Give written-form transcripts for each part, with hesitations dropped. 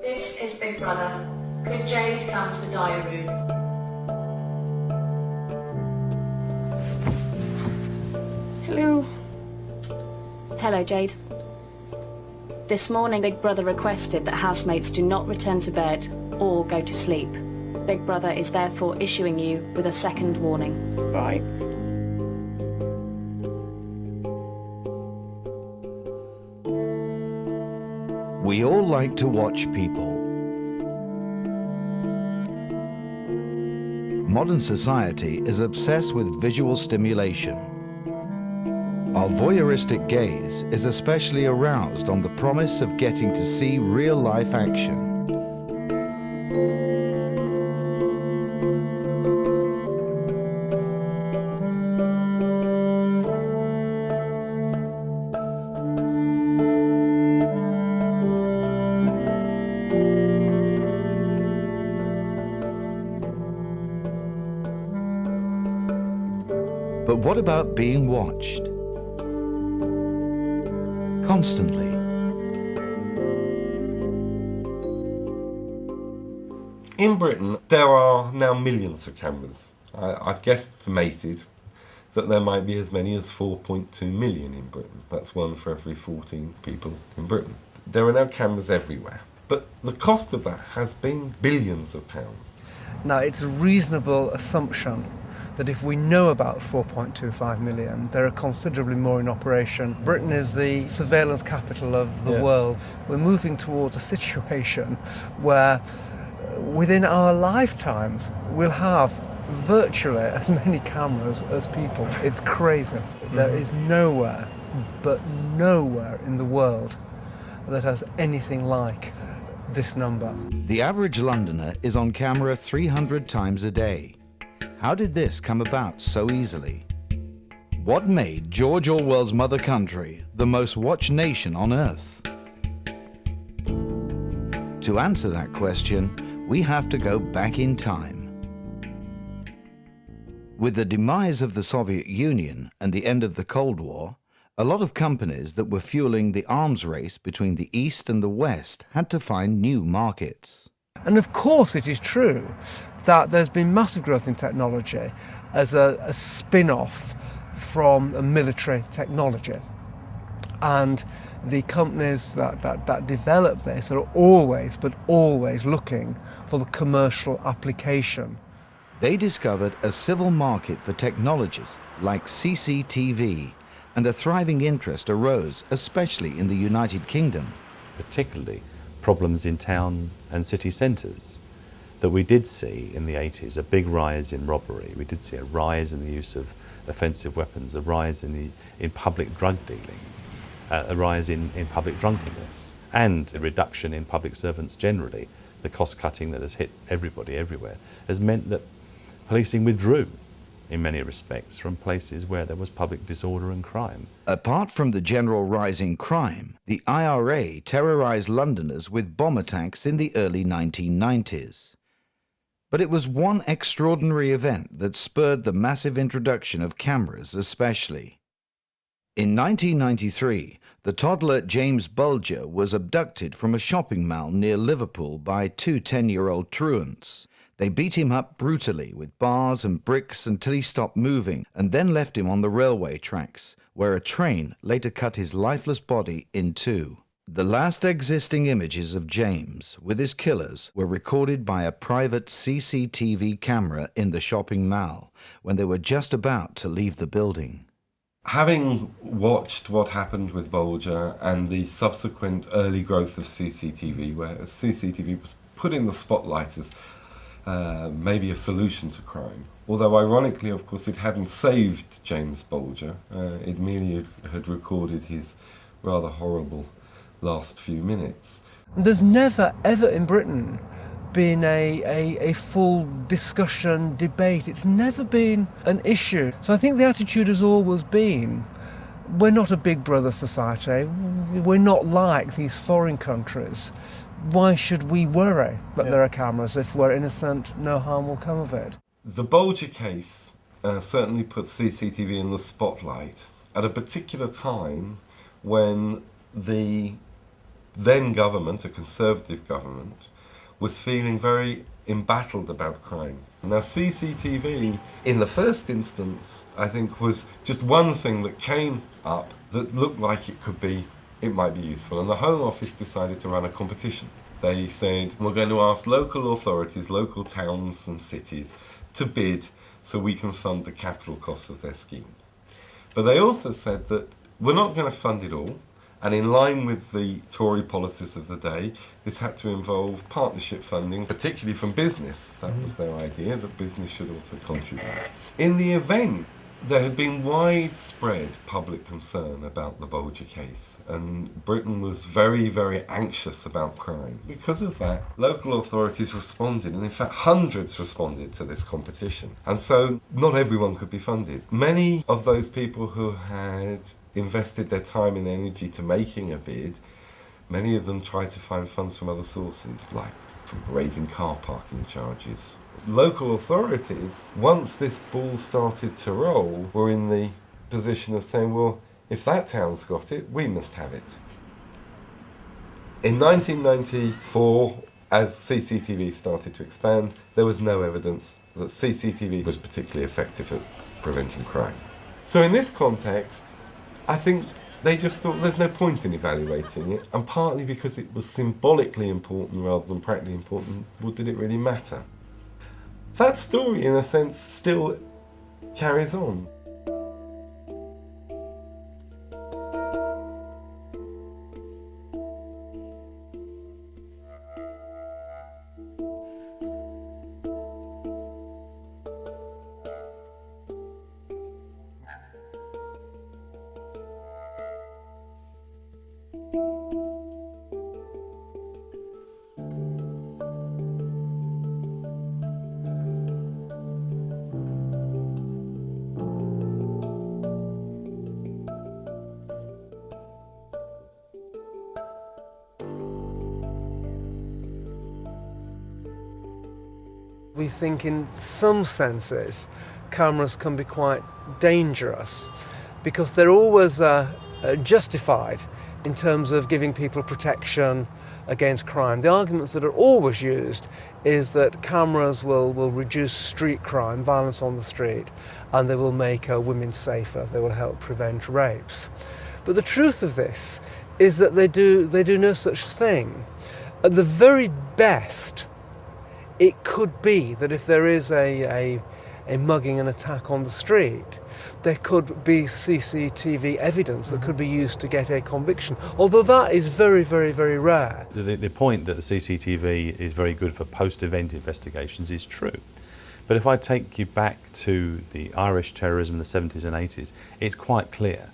This is Big Brother. Could Jade come to the diary room? Hello. Hello, Jade. This morning, Big Brother requested that housemates do not return to bed or go to sleep. Big Brother is therefore issuing you with a second warning. Right. We all like to watch people. Modern society is obsessed with visual stimulation. Our voyeuristic gaze is especially aroused on the promise of getting to see real-life action. But what about being watched? Constantly. In Britain, there are now millions of cameras. I've guesstimated that there might be as many as 4.2 million in Britain. That's one for every 14 people in Britain. There are now cameras everywhere. But the cost of that has been billions of pounds. Now, it's a reasonable assumption that if we know about 4.25 million, there are considerably more in operation. Britain is the surveillance capital of the world. We're moving towards a situation where within our lifetimes we'll have virtually as many cameras as people. It's crazy. There is nowhere, but nowhere in the world that has anything like this number. The average Londoner is on camera 300 times a day. How did this come about so easily? What made George Orwell's mother country the most watched nation on earth? To answer that question, we have to go back in time. With the demise of the Soviet Union and the end of the Cold War, a lot of companies that were fueling the arms race between the East and the West had to find new markets. And of course it is true that there's been massive growth in technology as a spin-off from a military technology. And the companies that develop this are always, but always looking for the commercial application. They discovered a civil market for technologies like CCTV, and a thriving interest arose, especially in the United Kingdom. Particularly problems in town and city centres. That we did see in the 80s a big rise in robbery. We did see a rise in the use of offensive weapons, a rise in public drug dealing, a rise in public drunkenness, and a reduction in public servants generally. The cost cutting that has hit everybody everywhere has meant that policing withdrew in many respects from places where there was public disorder and crime. Apart from the general rise in crime, the IRA terrorised Londoners with bomb attacks in the early 1990s. But it was one extraordinary event that spurred the massive introduction of cameras especially. In 1993, the toddler James Bulger was abducted from a shopping mall near Liverpool by two 10-year-old truants. They beat him up brutally with bars and bricks until he stopped moving and then left him on the railway tracks, where a train later cut his lifeless body in two. The last existing images of James with his killers were recorded by a private CCTV camera in the shopping mall when they were just about to leave the building. Having watched what happened with Bulger and the subsequent early growth of CCTV, where CCTV was put in the spotlight as maybe a solution to crime, although ironically, of course, it hadn't saved James Bulger, it merely had recorded his rather horrible last few minutes. There's never ever in Britain been a full discussion, debate. It's never been an issue. So I think the attitude has always been, we're not a big brother society. We're not like these foreign countries. Why should we worry that there are cameras? If we're innocent, no harm will come of it. The Bolger case certainly put CCTV in the spotlight at a particular time when the then government, a Conservative government, was feeling very embattled about crime. Now CCTV, in the first instance, I think was just one thing that came up that looked like it might be useful, and the Home Office decided to run a competition. They said, we're going to ask local authorities, local towns and cities to bid so we can fund the capital costs of their scheme. But they also said that we're not going to fund it all, and in line with the Tory policies of the day, this had to involve partnership funding, particularly from business. That was their idea, that business should also contribute. In the event, there had been widespread public concern about the Bolger case, and Britain was very, very anxious about crime. Because of that, local authorities responded, and in fact hundreds responded to this competition. And so not everyone could be funded. Many of those people who had invested their time and energy to making a bid, many of them tried to find funds from other sources, like from raising car parking charges. Local authorities, once this ball started to roll, were in the position of saying, well, if that town's got it, we must have it. In 1994, as CCTV started to expand, there was no evidence that CCTV was particularly effective at preventing crime. So in this context, I think they just thought there's no point in evaluating it, and partly because it was symbolically important rather than practically important, well, did it really matter? That story, in a sense, still carries on. We think in some senses cameras can be quite dangerous because they're always justified in terms of giving people protection against crime. The arguments that are always used is that cameras will reduce street crime, violence on the street, and they will make women safer, they will help prevent rapes. But the truth of this is that they do no such thing. At the very best, it could be that if there is a mugging and attack on the street, there could be CCTV evidence that could be used to get a conviction, although that is very, very, very rare. The point that the CCTV is very good for post-event investigations is true. But if I take you back to the Irish terrorism in the 70s and 80s, it's quite clear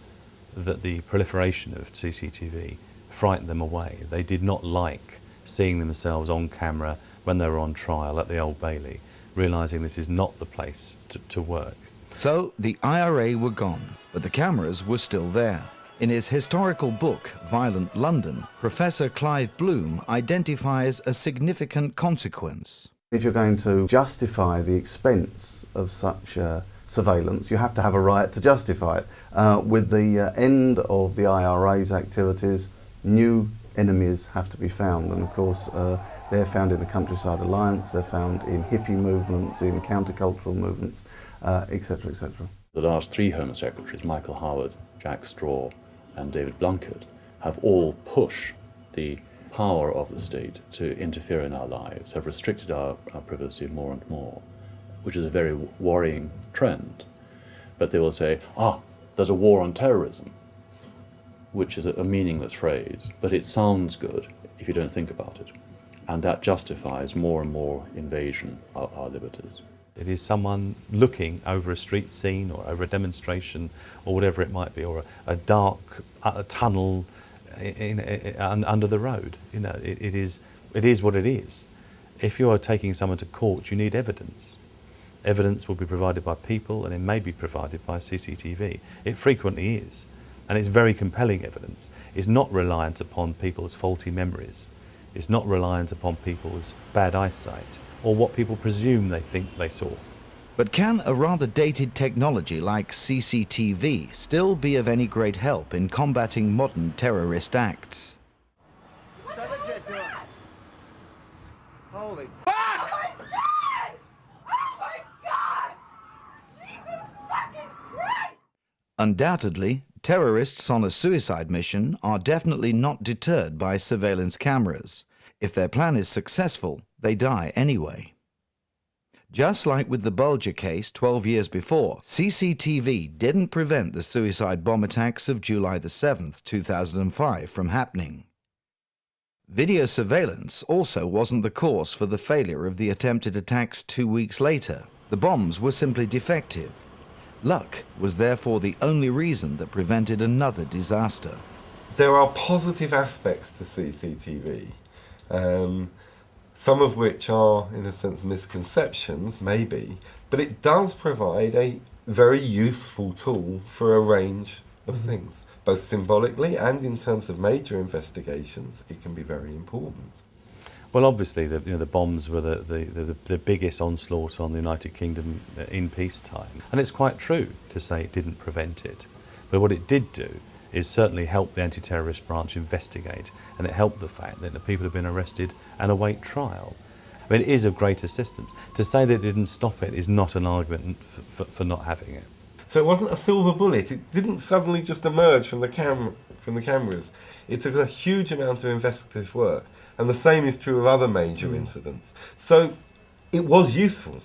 that the proliferation of CCTV frightened them away. They did not like seeing themselves on camera when they were on trial at the Old Bailey, realising this is not the place to work. So the IRA were gone, but the cameras were still there. In his historical book, Violent London, Professor Clive Bloom identifies a significant consequence. If you're going to justify the expense of such surveillance, you have to have a right to justify it. With the end of the IRA's activities, new enemies have to be found, and of course they're found in the Countryside Alliance, they're found in hippie movements, in countercultural movements, etc., etc. The last three Home Secretaries, Michael Howard, Jack Straw and David Blunkett, have all pushed the power of the state to interfere in our lives, have restricted our privacy more and more, which is a very worrying trend. But they will say, there's a war on terrorism, which is a meaningless phrase, but it sounds good if you don't think about it. And that justifies more and more invasion of our liberties. It is someone looking over a street scene or over a demonstration or whatever it might be, or a dark tunnel under the road. You know, it is what it is. If you are taking someone to court, you need evidence. Evidence will be provided by people, and it may be provided by CCTV. It frequently is, and it's very compelling evidence. It's not reliant upon people's faulty memories. It's not reliant upon people's bad eyesight or what people presume they think they saw. But can a rather dated technology like CCTV still be of any great help in combating modern terrorist acts? Holy fuck! Oh my God! Oh my God! Jesus fucking Christ! Undoubtedly, terrorists on a suicide mission are definitely not deterred by surveillance cameras. If their plan is successful, they die anyway. Just like with the Bulger case 12 years before, CCTV didn't prevent the suicide bomb attacks of July the 7th, 2005 from happening. Video surveillance also wasn't the cause for the failure of the attempted attacks 2 weeks later. The bombs were simply defective. Luck was therefore the only reason that prevented another disaster. There are positive aspects to CCTV, some of which are, in a sense, misconceptions, maybe, but it does provide a very useful tool for a range of things. Both symbolically and in terms of major investigations, it can be very important. Well, obviously, the bombs were the biggest onslaught on the United Kingdom in peacetime. And it's quite true to say it didn't prevent it. But what it did do is certainly help the anti-terrorist branch investigate, and it helped the fact that the people have been arrested and await trial. I mean, it is of great assistance. To say that it didn't stop it is not an argument for not having it. So it wasn't a silver bullet. It didn't suddenly just emerge from the cameras. It took a huge amount of investigative work, and the same is true of other major incidents. So it was useful,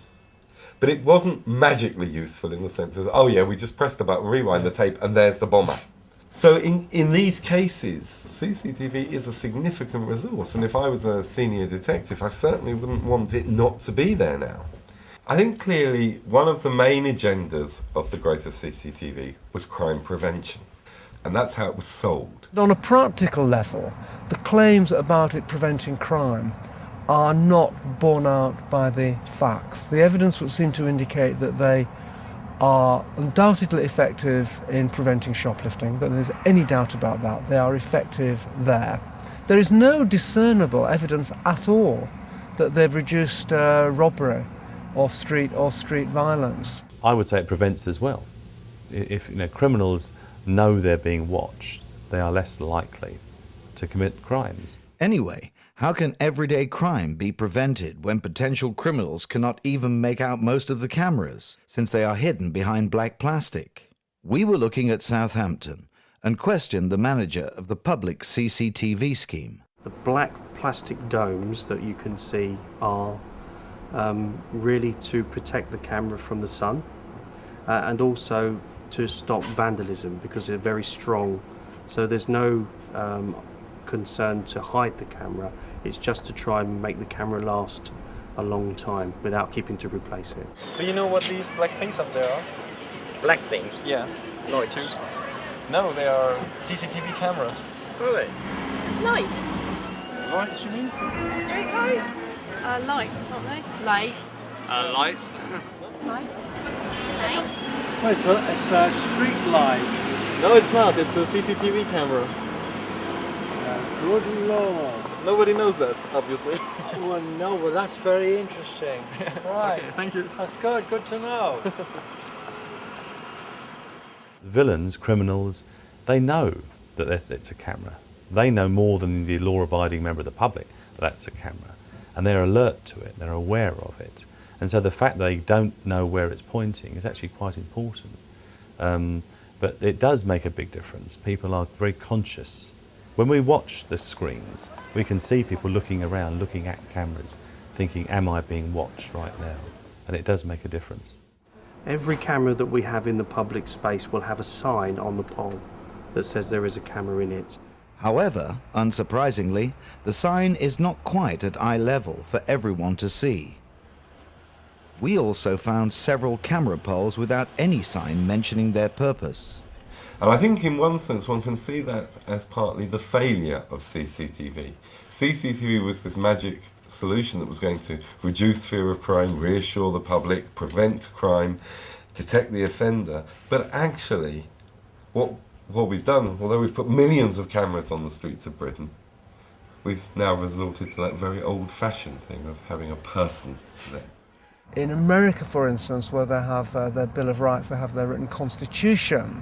but it wasn't magically useful in the sense of, oh yeah, we just press the button, rewind the tape, and there's the bomber. So in these cases, CCTV is a significant resource, and if I was a senior detective, I certainly wouldn't want it not to be there now. I think clearly one of the main agendas of the growth of CCTV was crime prevention, and that's how it was sold. On a practical level, the claims about it preventing crime are not borne out by the facts. The evidence would seem to indicate that they are undoubtedly effective in preventing shoplifting, but there's any doubt about that. They are effective there. There is no discernible evidence at all that they've reduced robbery or street violence. I would say it prevents as well. If criminals know they're being watched, they are less likely to commit crimes. Anyway, how can everyday crime be prevented when potential criminals cannot even make out most of the cameras, since they are hidden behind black plastic? We were looking at Southampton and questioned the manager of the public CCTV scheme. The black plastic domes that you can see are really to protect the camera from the sun and also to stop vandalism because they're very strong. So there's no concern to hide the camera. It's just to try and make the camera last a long time without keeping to replace it. Do you know what these black things up there are? Black things? Yeah. Lights? No, they are CCTV cameras. Are they? It's light. Lights, you mean? Street lights? Lights, aren't they? Light. Lights? Lights. No, it's a street light. No, it's not. It's a CCTV camera. Good Lord. Nobody knows that, obviously. Well, no, but that's very interesting. Right. Okay, thank you. That's good. Good to know. Villains, criminals, they know that it's a camera. They know more than the law-abiding member of the public that that's a camera. And they're alert to it, they're aware of it. And so the fact they don't know where it's pointing is actually quite important. But it does make a big difference. People are very conscious. When we watch the screens, we can see people looking around, looking at cameras, thinking, am I being watched right now? And it does make a difference. Every camera that we have in the public space will have a sign on the pole that says there is a camera in it. However, unsurprisingly, the sign is not quite at eye level for everyone to see. We also found several camera poles without any sign mentioning their purpose. And I think in one sense one can see that as partly the failure of CCTV. CCTV was this magic solution that was going to reduce fear of crime, reassure the public, prevent crime, detect the offender. But actually, what we've done, although we've put millions of cameras on the streets of Britain, we've now resorted to that very old-fashioned thing of having a person there. In America, for instance, where they have their Bill of Rights, they have their written constitution,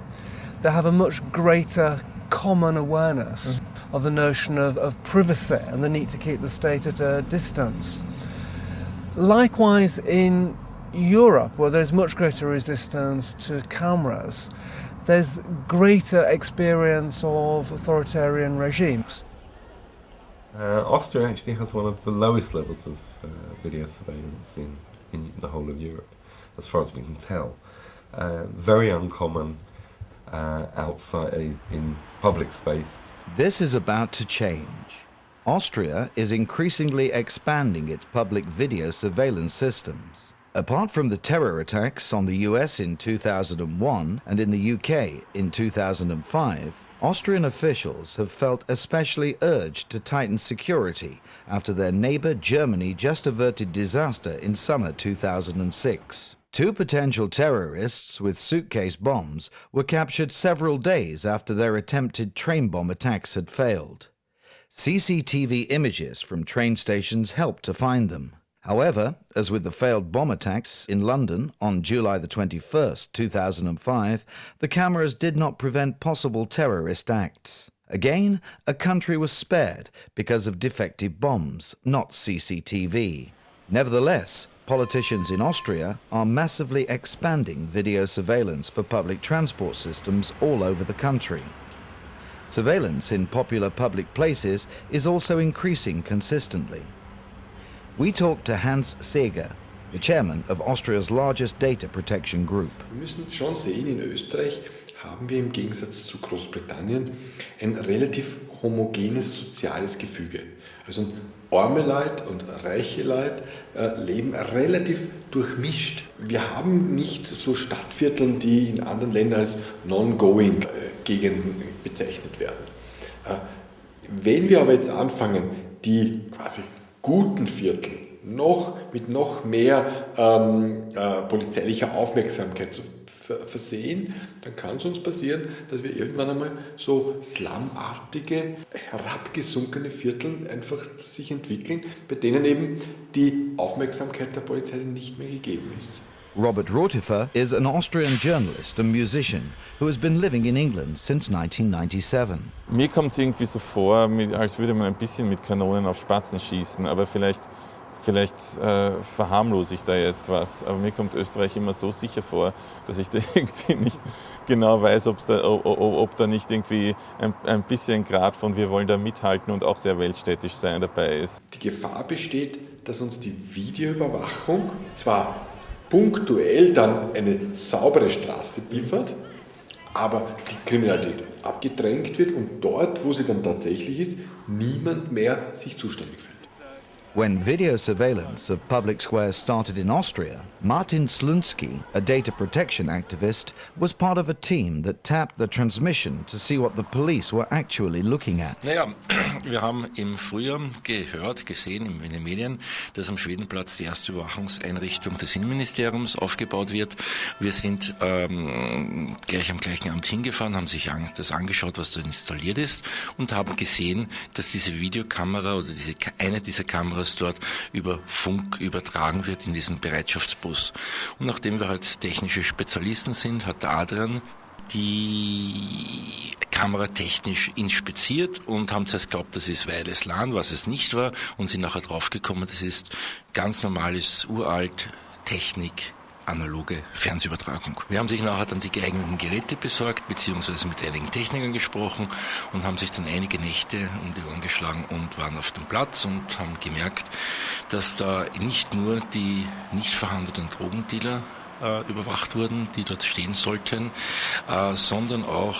they have a much greater common awareness of the notion of privacy and the need to keep the state at a distance. Likewise, in Europe, where there's much greater resistance to cameras, there's greater experience of authoritarian regimes. Austria actually has one of the lowest levels of video surveillance in the whole of Europe, as far as we can tell. Very uncommon outside in public space. This is about to change. Austria is increasingly expanding its public video surveillance systems. Apart from the terror attacks on the US in 2001 and in the UK in 2005, Austrian officials have felt especially urged to tighten security after their neighbour Germany just averted disaster in summer 2006. 2 potential terrorists with suitcase bombs were captured several days after their attempted train bomb attacks had failed. CCTV images from train stations helped to find them. However, as with the failed bomb attacks in London on July the 21st, 2005, the cameras did not prevent possible terrorist acts. Again, a country was spared because of defective bombs, not CCTV. Nevertheless, politicians in Austria are massively expanding video surveillance for public transport systems all over the country. Surveillance in popular public places is also increasing consistently. We talked to Hans Seeger, the chairman of Austria's largest data protection group. Wir müssen schon sehen, in Österreich haben wir im Gegensatz zu Großbritannien ein relativ homogenes soziales Gefüge. Also arme Leute und reiche Leute leben relativ durchmischt. Wir haben nicht so Stadtvierteln, die in anderen Ländern als non-going Gegenden bezeichnet werden. Wenn wir aber jetzt anfangen, die quasi guten Viertel mit noch mehr polizeilicher Aufmerksamkeit zu versehen, dann kann es uns passieren, dass wir irgendwann einmal so slumartige, herabgesunkene Viertel einfach sich entwickeln, bei denen eben die Aufmerksamkeit der Polizei nicht mehr gegeben ist. Robert Rotifer is an Austrian journalist and musician who has been living in England since 1997. Mir kommt es irgendwie so vor, als würde man ein bisschen mit Kanonen auf Spatzen schießen, aber vielleicht verharmlose ich da jetzt was. Aber mir kommt Österreich immer so sicher vor, dass ich da irgendwie nicht genau weiß, ob da nicht irgendwie ein bisschen Grad von wir wollen da mithalten und auch sehr weltstädtisch sein dabei ist. Die Gefahr besteht, dass uns die Videoüberwachung zwar punktuell dann eine saubere Straße liefert, aber die Kriminalität abgedrängt wird und dort, wo sie dann tatsächlich ist, niemand mehr sich zuständig fühlt. When video surveillance of public squares started in Austria, Martin Slunski, a data protection activist, was part of a team that tapped the transmission to see what the police were actually looking at. Naja, wir haben im Frühjahr gesehen in den Medien, dass am Schwedenplatz die erste Überwachungseinrichtung des Innenministeriums aufgebaut wird. Wir sind gleich am gleichen Abend hingefahren, haben sich das angeschaut, was da installiert ist und haben gesehen, dass diese Videokamera oder eine dieser Kameras dort über Funk übertragen wird in diesen Bereitschaftsbus. Und nachdem wir halt technische Spezialisten sind, hat der Adrian die Kamera technisch inspiziert und haben zuerst geglaubt, das ist Wireless LAN, was es nicht war, und sind nachher draufgekommen, das ist ganz normales, uralt Technik, analoge Fernsehübertragung. Wir haben sich nachher dann die geeigneten Geräte besorgt, beziehungsweise mit einigen Technikern gesprochen und haben sich dann einige Nächte um die Ohren geschlagen und waren auf dem Platz und haben gemerkt, dass da nicht nur die nicht vorhandenen Drogendealer überwacht wurden, die dort stehen sollten, sondern auch,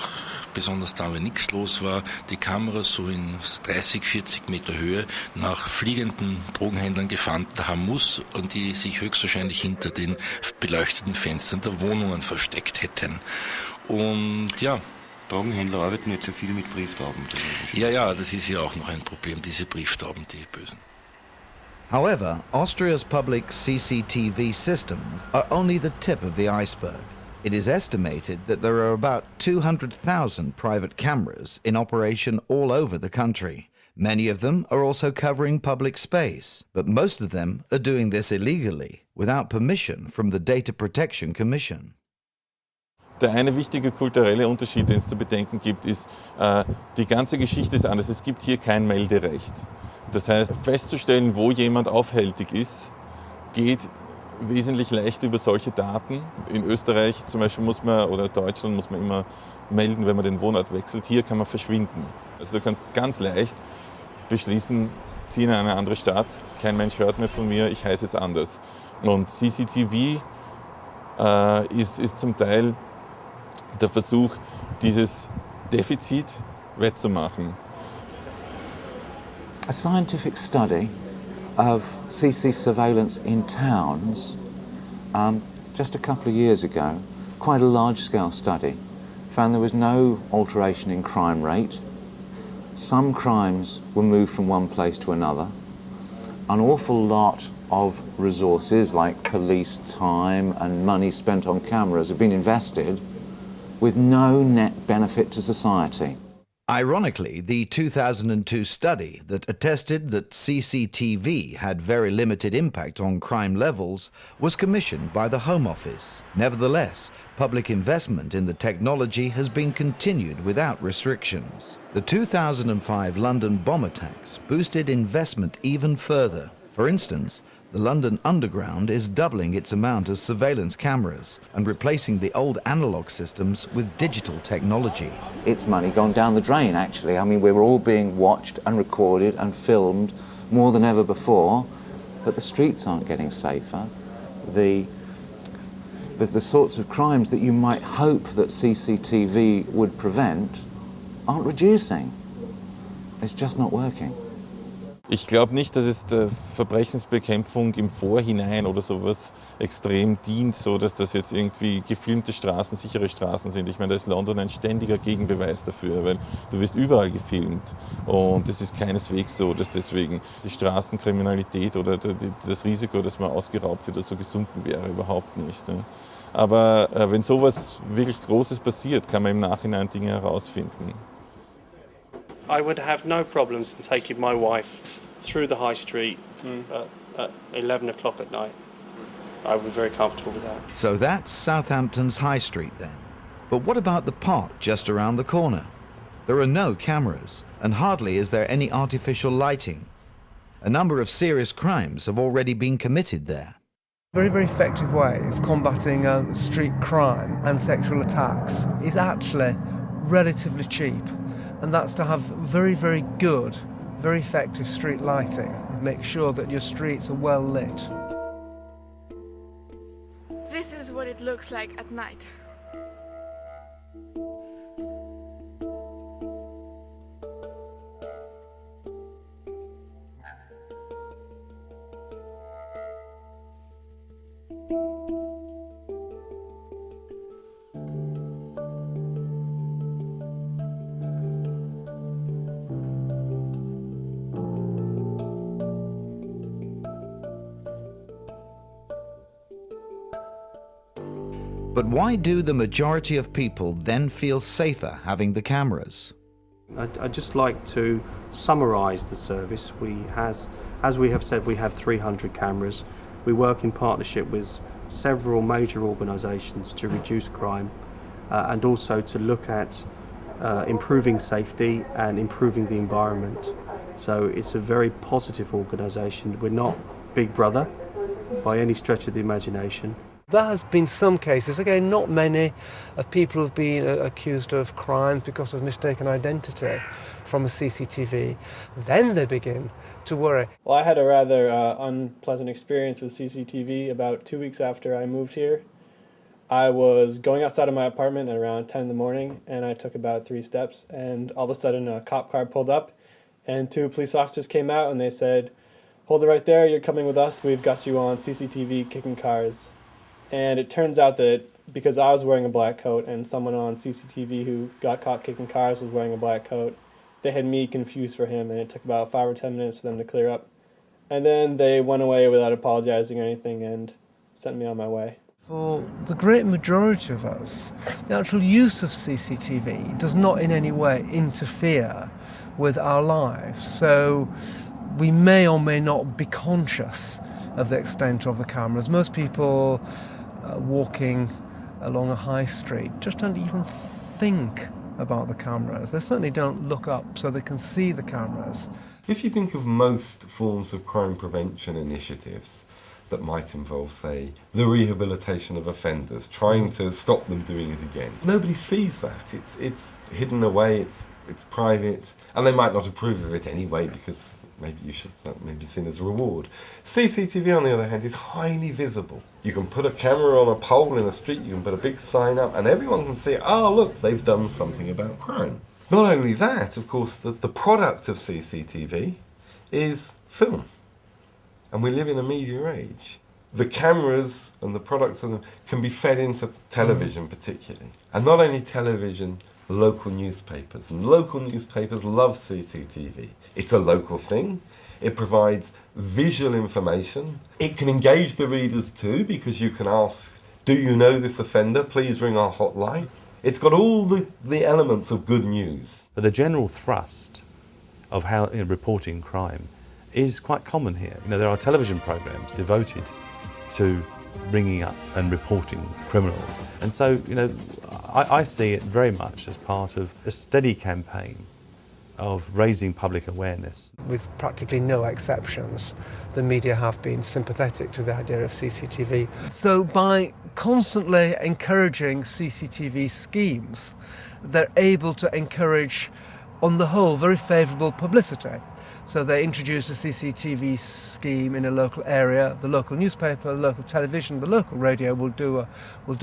besonders da, wenn nichts los war, die Kameras so in 30, 40 Meter Höhe nach fliegenden Drogenhändlern gefahren haben muss und die sich höchstwahrscheinlich hinter den beleuchteten Fenstern der Wohnungen versteckt hätten. Und ja, Drogenhändler arbeiten nicht so viel mit Brieftauben. Ja, das ist ja auch noch ein Problem, diese Brieftauben, die bösen. However, Austria's public CCTV systems are only the tip of the iceberg. It is estimated that there are about 200,000 private cameras in operation all over the country. Many of them are also covering public space, but most of them are doing this illegally, without permission from the Data Protection Commission. Der eine wichtige kulturelle Unterschied, den es zu bedenken gibt, ist, die ganze Geschichte ist anders. Es gibt hier kein Melderecht. Das heißt, festzustellen, wo jemand aufhältig ist, geht wesentlich leichter über solche Daten. In Österreich zum Beispiel oder Deutschland muss man immer melden, wenn man den Wohnort wechselt. Hier kann man verschwinden. Also du kannst ganz leicht beschließen, zieh in eine andere Stadt, kein Mensch hört mehr von mir, ich heiße jetzt anders. Und CCTV ist zum Teil der Versuch, dieses Defizit wettzumachen. A scientific study of CC surveillance in towns just a couple of years ago, quite a large-scale study, found there was no alteration in crime rate. Some crimes were moved from one place to another. An awful lot of resources like police time and money spent on cameras have been invested with no net benefit to society. Ironically, the 2002 study that attested that CCTV had very limited impact on crime levels was commissioned by the Home Office. Nevertheless, public investment in the technology has been continued without restrictions. The 2005 London bomb attacks boosted investment even further. For instance, the London Underground is doubling its amount of surveillance cameras and replacing the old analog systems with digital technology. It's money gone down the drain, actually. I mean, we're all being watched and recorded and filmed more than ever before, but the streets aren't getting safer. The sorts of crimes that you might hope that CCTV would prevent aren't reducing. It's just not working. Ich glaube nicht, dass es der Verbrechensbekämpfung im Vorhinein oder sowas extrem dient, so dass das jetzt irgendwie gefilmte Straßen, sichere Straßen sind. Ich meine, da ist London ein ständiger Gegenbeweis dafür, weil du wirst überall gefilmt und es ist keineswegs so, dass deswegen die Straßenkriminalität oder das Risiko, dass man ausgeraubt wird, oder so gesunken wäre, überhaupt nicht. Ne? Aber wenn sowas wirklich Großes passiert, kann man im Nachhinein Dinge herausfinden. I would have no problems in taking my wife through the high street at 11 o'clock at night. I would be very comfortable with that. So that's Southampton's High Street then. But what about the park just around the corner? There are no cameras, and hardly is there any artificial lighting. A number of serious crimes have already been committed there. Very, very effective ways combating street crime and sexual attacks is actually relatively cheap. And that's to have very, very good, very effective street lighting. Make sure that your streets are well lit. This is what it looks like at night. But why do the majority of people then feel safer having the cameras? I'd just like to summarise the service. As we have said, we have 300 cameras. We work in partnership with several major organisations to reduce crime and also to look at improving safety and improving the environment. So it's a very positive organisation. We're not Big Brother by any stretch of the imagination. There has been some cases, again not many, of people who've been accused of crimes because of mistaken identity from a CCTV. Then they begin to worry. Well, I had a rather unpleasant experience with CCTV about 2 weeks after I moved here. I was going outside of my apartment at around 10 in the morning, and I took about 3 steps, and all of a sudden a cop car pulled up, and 2 police officers came out, and they said, "Hold it right there, you're coming with us, we've got you on CCTV kicking cars." And it turns out that because I was wearing a black coat and someone on CCTV who got caught kicking cars was wearing a black coat, they had me confused for him, and it took about 5 or 10 minutes for them to clear up And then they went away without apologizing or anything and sent me on my way. For the great majority of us, the actual use of CCTV does not in any way interfere with our lives. So we may or may not be conscious of the extent of the cameras. Most people walking along a high street just don't even think about the cameras. They certainly don't look up so they can see the cameras. If you think of most forms of crime prevention initiatives that might involve, say, the rehabilitation of offenders, trying to stop them doing it again, nobody sees that. It's hidden away, it's private, and they might not approve of it anyway because maybe you should maybe seen as a reward. CCTV, on the other hand, is highly visible. You can put a camera on a pole in the street, you can put a big sign up, and everyone can see, oh look, they've done something about crime. Not only that, of course, the product of CCTV is film. And we live in a media age. The cameras and the products of them can be fed into television particularly. And not only television, local newspapers. And local newspapers love CCTV. It's a local thing. It provides visual information. It can engage the readers too, because you can ask, do you know this offender? Please ring our hotline. It's got all the elements of good news. But the general thrust of how reporting crime is quite common here. There are television programs devoted to ringing up and reporting criminals. And so, I see it very much as part of a steady campaign of raising public awareness. With practically no exceptions, the media have been sympathetic to the idea of CCTV. So by constantly encouraging CCTV schemes, they're able to encourage, on the whole, very favourable publicity. So they introduce a CCTV scheme in a local area. The local newspaper, the local television, the local radio will do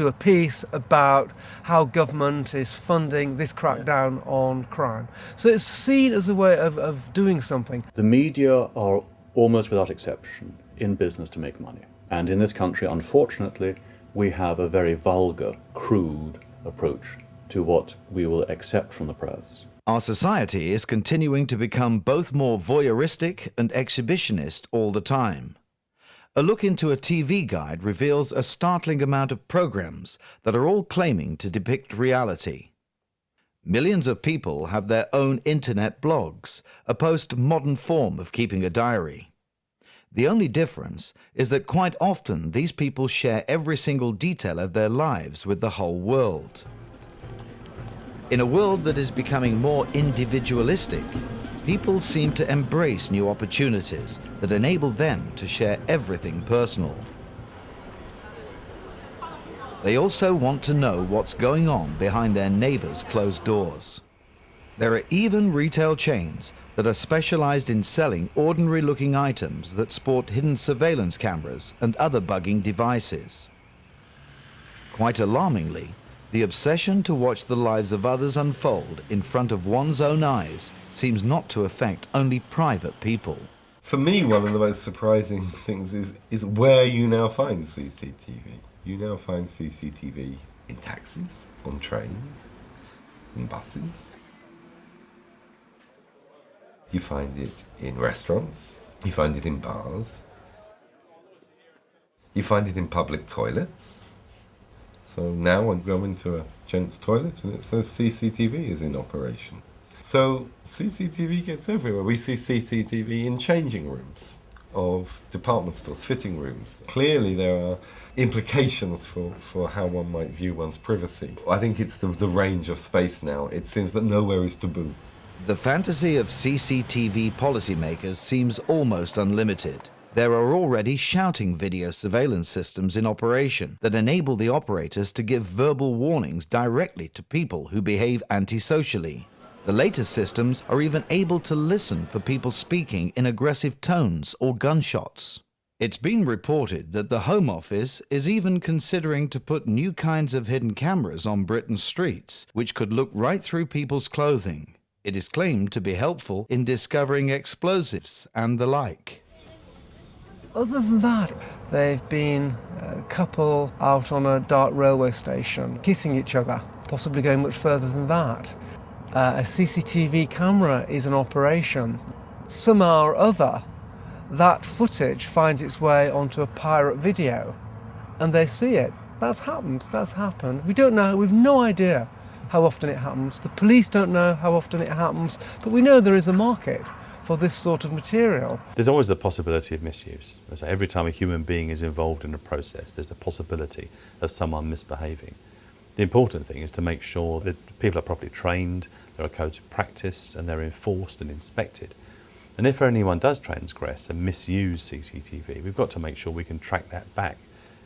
a piece about how government is funding this crackdown on crime. So it's seen as a way of doing something. The media are almost without exception in business to make money. And in this country, unfortunately, we have a very vulgar, crude approach to what we will accept from the press. Our society is continuing to become both more voyeuristic and exhibitionist all the time. A look into a TV guide reveals a startling amount of programs that are all claiming to depict reality. Millions of people have their own internet blogs, a post-modern form of keeping a diary. The only difference is that quite often these people share every single detail of their lives with the whole world. In a world that is becoming more individualistic, people seem to embrace new opportunities that enable them to share everything personal. They also want to know what's going on behind their neighbors' closed doors. There are even retail chains that are specialized in selling ordinary-looking items that sport hidden surveillance cameras and other bugging devices. Quite alarmingly, the obsession to watch the lives of others unfold in front of one's own eyes seems not to affect only private people. For me, one of the most surprising things is where you now find CCTV. You now find CCTV in taxis, on trains, in buses. You find it in restaurants. You find it in bars. You find it in public toilets. So now I go into a gents' toilet and it says CCTV is in operation. So CCTV gets everywhere. We see CCTV in changing rooms of department stores, fitting rooms. Clearly there are implications for how one might view one's privacy. I think it's the range of space now. It seems that nowhere is taboo. The fantasy of CCTV policymakers seems almost unlimited. There are already shouting video surveillance systems in operation that enable the operators to give verbal warnings directly to people who behave antisocially. The latest systems are even able to listen for people speaking in aggressive tones or gunshots. It's been reported that the Home Office is even considering to put new kinds of hidden cameras on Britain's streets, which could look right through people's clothing. It is claimed to be helpful in discovering explosives and the like. Other than that, they've been a couple out on a dark railway station, kissing each other, possibly going much further than that. A CCTV camera is in operation. Somehow or other, that footage finds its way onto a pirate video and they see it. That's happened. We don't know, we've no idea how often it happens. The police don't know how often it happens, but we know there is a market for this sort of material. There's always the possibility of misuse. So every time a human being is involved in a process, there's a possibility of someone misbehaving. The important thing is to make sure that people are properly trained, there are codes of practice, and they're enforced and inspected. And if anyone does transgress and misuse CCTV, we've got to make sure we can track that back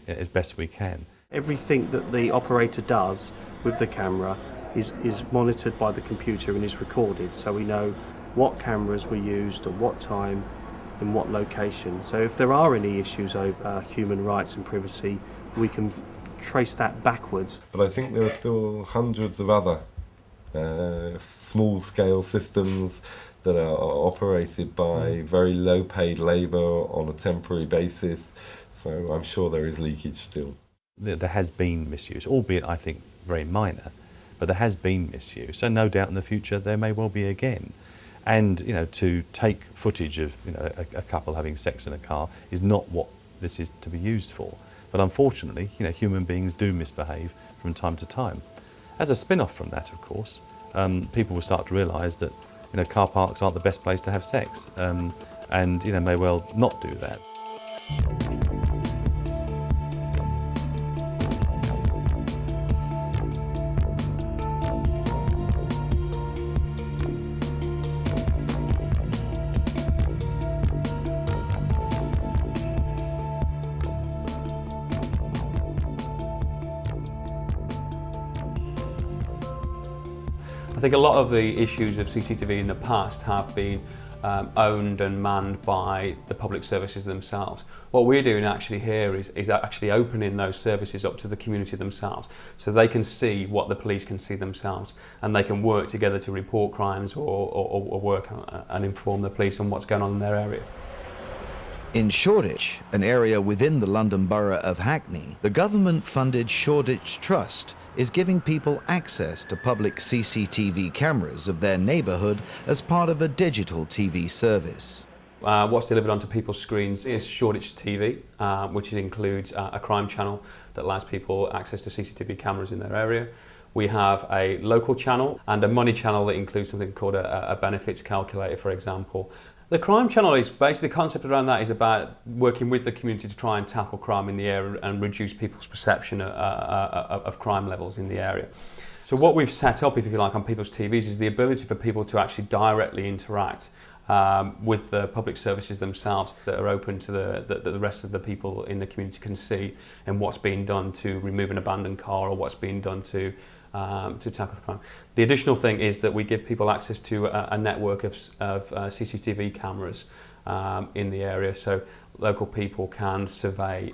as best we can. Everything that the operator does with the camera is monitored by the computer and is recorded, so we know what cameras were used at what time in what location. So if there are any issues over human rights and privacy, we can trace that backwards. But I think there are still hundreds of other small-scale systems that are operated by very low-paid labour on a temporary basis, so I'm sure there is leakage still. There has been misuse, albeit I think very minor, but there has been misuse, and no doubt in the future there may well be again. And to take footage of a couple having sex in a car is not what this is to be used for. But unfortunately, human beings do misbehave from time to time. As a spin-off from that, of course, people will start to realise that car parks aren't the best place to have sex, and may well not do that. I think a lot of the issues of CCTV in the past have been owned and manned by the public services themselves. What we're doing actually here is actually opening those services up to the community themselves, so they can see what the police can see themselves, and they can work together to report crimes or work and inform the police on what's going on in their area. In Shoreditch, an area within the London Borough of Hackney, the government-funded Shoreditch Trust is giving people access to public CCTV cameras of their neighbourhood as part of a digital TV service. What's delivered onto people's screens is Shoreditch TV, which includes a crime channel that allows people access to CCTV cameras in their area. We have a local channel and a money channel that includes something called a benefits calculator, for example. The crime channel is basically, the concept around that is about working with the community to try and tackle crime in the area and reduce people's perception of crime levels in the area. So what we've set up, if you like, on people's TVs is the ability for people to actually directly interact with the public services themselves that are open to the rest of the people in the community can see, and what's being done to remove an abandoned car or what's being done to tackle the crime. The additional thing is that we give people access to a network of CCTV cameras in the area, so local people can survey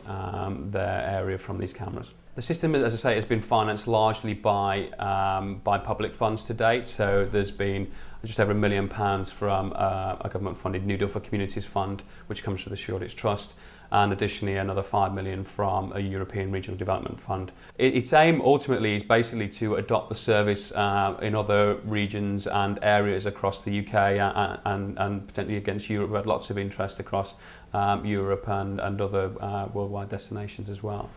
their area from these cameras. The system, as I say, has been financed largely by public funds to date, so there's been just over £1 million from a government-funded New Deal for Communities fund, which comes from the Shoreditch Trust, and additionally another £5 million from a European Regional Development Fund. Its aim ultimately is basically to adopt the service in other regions and areas across the UK and potentially against Europe. We had lots of interest across Europe and other worldwide destinations as well.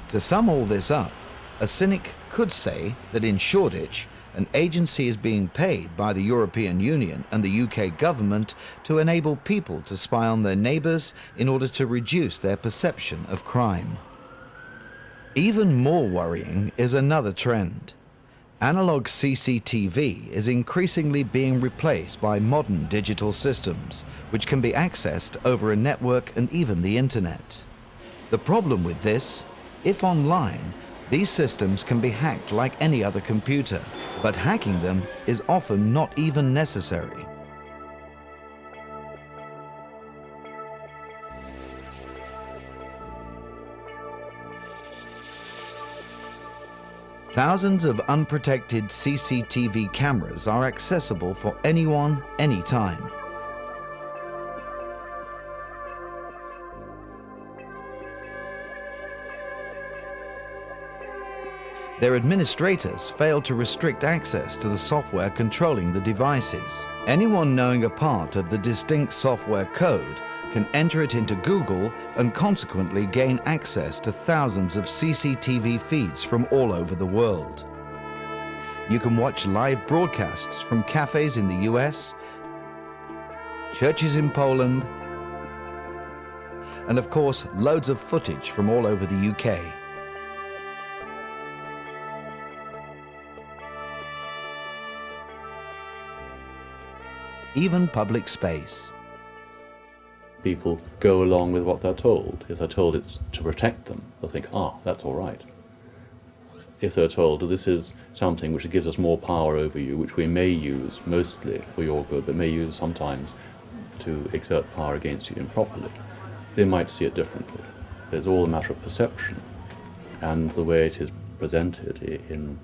To sum all this up, a cynic could say that in Shoreditch, an agency is being paid by the European Union and the UK government to enable people to spy on their neighbours in order to reduce their perception of crime. Even more worrying is another trend. Analog CCTV is increasingly being replaced by modern digital systems, which can be accessed over a network and even the internet. The problem with this, if online, these systems can be hacked like any other computer, but hacking them is often not even necessary. Thousands of unprotected CCTV cameras are accessible for anyone, anytime. Their administrators fail to restrict access to the software controlling the devices. Anyone knowing a part of the distinct software code can enter it into Google and consequently gain access to thousands of CCTV feeds from all over the world. You can watch live broadcasts from cafes in the US, churches in Poland, and of course, loads of footage from all over the UK. Even public space. People go along with what they're told. If they're told it's to protect them, they'll think, that's all right. If they're told that this is something which gives us more power over you, which we may use mostly for your good, but may use sometimes to exert power against you improperly, they might see it differently. It's all a matter of perception, and the way it is presented in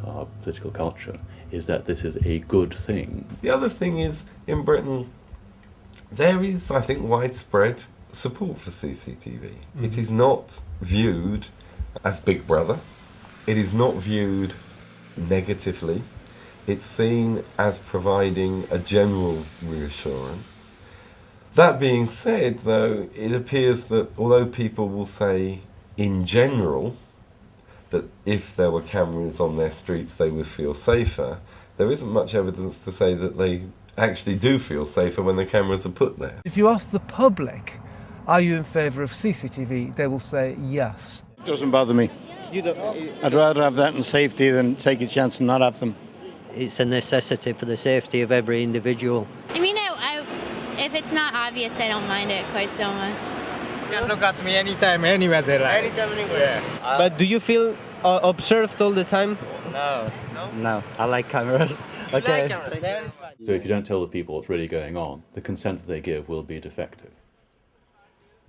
our political culture is that this is a good thing. The other thing is, in Britain, there is, I think, widespread support for CCTV. It is not viewed as Big Brother. It is not viewed negatively. It's seen as providing a general reassurance. That being said, though, it appears that although people will say in general that if there were cameras on their streets they would feel safer, there isn't much evidence to say that they actually do feel safer when the cameras are put there. If you ask the public, are you in favour of CCTV, they will say yes. It doesn't bother me. You don't? I'd rather have that in safety than take a chance and not have them. It's a necessity for the safety of every individual. I mean, if it's not obvious, I don't mind it quite so much. You can look at me anytime, anywhere they like. Anytime, anywhere. Yeah. But do you feel observed all the time? No. No, I like cameras. Okay. So if you don't tell the people what's really going on, the consent that they give will be defective.